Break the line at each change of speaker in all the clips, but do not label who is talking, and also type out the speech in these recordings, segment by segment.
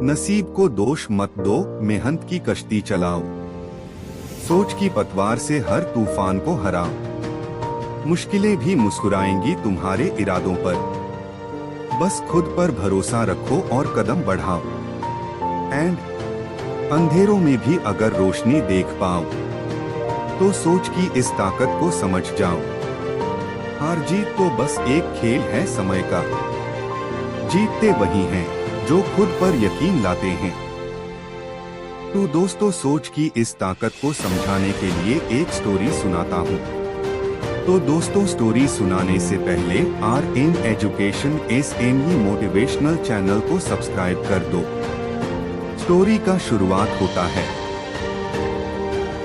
नसीब को दोष मत दो, मेहनत की कश्ती चलाओ। सोच की पतवार से हर तूफान को हराओ। मुश्किलें भी मुस्कुराएंगी तुम्हारे इरादों पर। बस खुद पर भरोसा रखो और कदम बढ़ाओ। एंड अंधेरों में भी अगर रोशनी देख पाओ तो सोच की इस ताकत को समझ जाओ। हार जीत तो बस एक खेल है समय का। जीतते वही हैं जो खुद पर यकीन लाते हैं। तो दोस्तों, सोच की इस ताकत को समझाने के लिए एक स्टोरी सुनाता हूँ। तो दोस्तों, स्टोरी सुनाने से पहले RN education SME motivational channel को सब्सक्राइब कर दो। स्टोरी का शुरुआत होता है।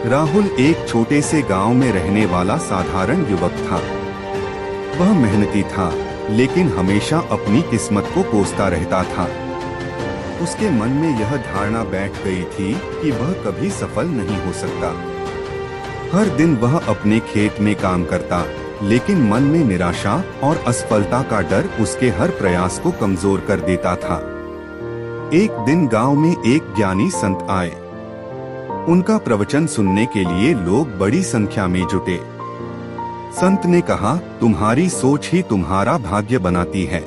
राहुल एक छोटे से गांव में रहने वाला साधारण युवक था। वह मेहनती था, लेकिन हमेशा अपनी किस्मत को कोसता रहता था। उसके मन में यह धारणा बैठ गई थी कि वह कभी सफल नहीं हो सकता। हर दिन वह अपने खेत में काम करता, लेकिन मन में निराशा और असफलता का डर उसके हर प्रयास को कमजोर कर देता था। एक दिन गांव में एक ज्ञानी संत आए। उनका प्रवचन सुनने के लिए लोग बड़ी संख्या में जुटे। संत ने कहा, तुम्हारी सोच ही तुम्हारा भाग्य बनाती है।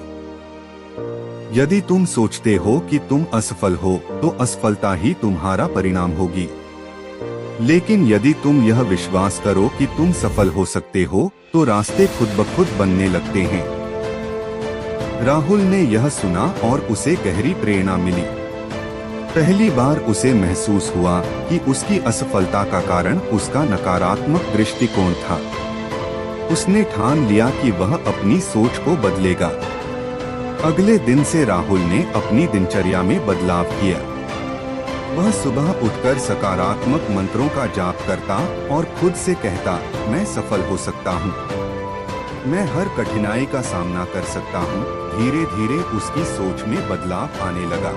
यदि तुम सोचते हो कि तुम असफल हो, तो असफलता ही तुम्हारा परिणाम होगी। लेकिन यदि तुम यह विश्वास करो कि तुम सफल हो सकते हो, तो रास्ते खुद ब खुद बनने लगते हैं। राहुल ने यह सुना और उसे गहरी प्रेरणा मिली। पहली बार उसे महसूस हुआ कि उसकी असफलता का कारण उसका नकारात्मक दृष्टिकोण था। उसने ठान लिया कि वह अपनी सोच को बदलेगा। अगले दिन से राहुल ने अपनी दिनचर्या में बदलाव किया। वह सुबह उठकर सकारात्मक मंत्रों का जाप करता और खुद से कहता, मैं सफल हो सकता हूँ, मैं हर कठिनाई का सामना कर सकता हूँ। धीरे धीरे उसकी सोच में बदलाव आने लगा।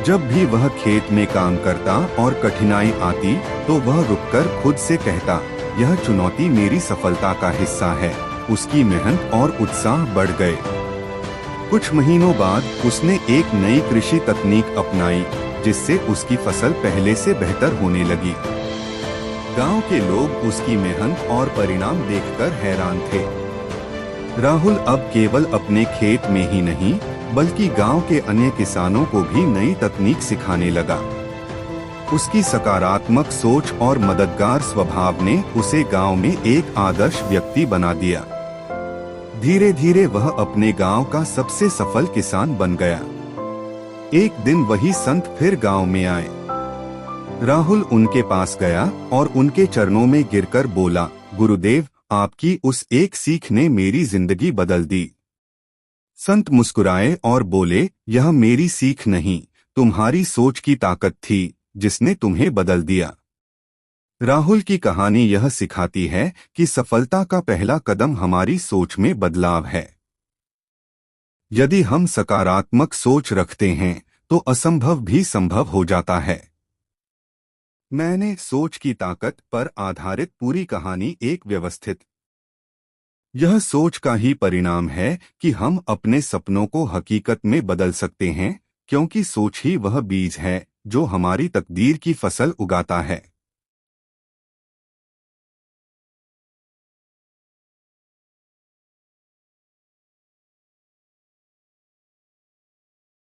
जब भी वह खेत में काम करता और कठिनाई आती, तो वह रुककर खुद से कहता, यह चुनौती मेरी सफलता का हिस्सा है। उसकी मेहनत और उत्साह बढ़ गए। कुछ महीनों बाद उसने एक नई कृषि तकनीक अपनाई, जिससे उसकी फसल पहले से बेहतर होने लगी। गांव के लोग उसकी मेहनत और परिणाम देखकर हैरान थे। राहुल अब केवल अपने खेत में ही नहीं, बल्कि गांव के अन्य किसानों को भी नई तकनीक सिखाने लगा। उसकी सकारात्मक सोच और मददगार स्वभाव ने उसे गांव में एक आदर्श व्यक्ति बना दिया। धीरे धीरे वह अपने गांव का सबसे सफल किसान बन गया। एक दिन वही संत फिर गांव में आए। राहुल उनके पास गया और उनके चरणों में गिरकर बोला, गुरुदेव, आपकी उस एक सीख ने मेरी जिंदगी बदल दी। संत मुस्कुराए और बोले, यह मेरी सीख नहीं, तुम्हारी सोच की ताकत थी जिसने तुम्हें बदल दिया। राहुल की कहानी यह सिखाती है कि सफलता का पहला कदम हमारी सोच में बदलाव है। यदि हम सकारात्मक सोच रखते हैं, तो असंभव भी संभव हो जाता है। मैंने सोच की ताकत पर आधारित पूरी कहानी एक व्यवस्थित। यह सोच का ही परिणाम है कि हम अपने सपनों को हकीकत में बदल सकते हैं, क्योंकि सोच ही वह बीज है जो हमारी तकदीर की फसल उगाता है।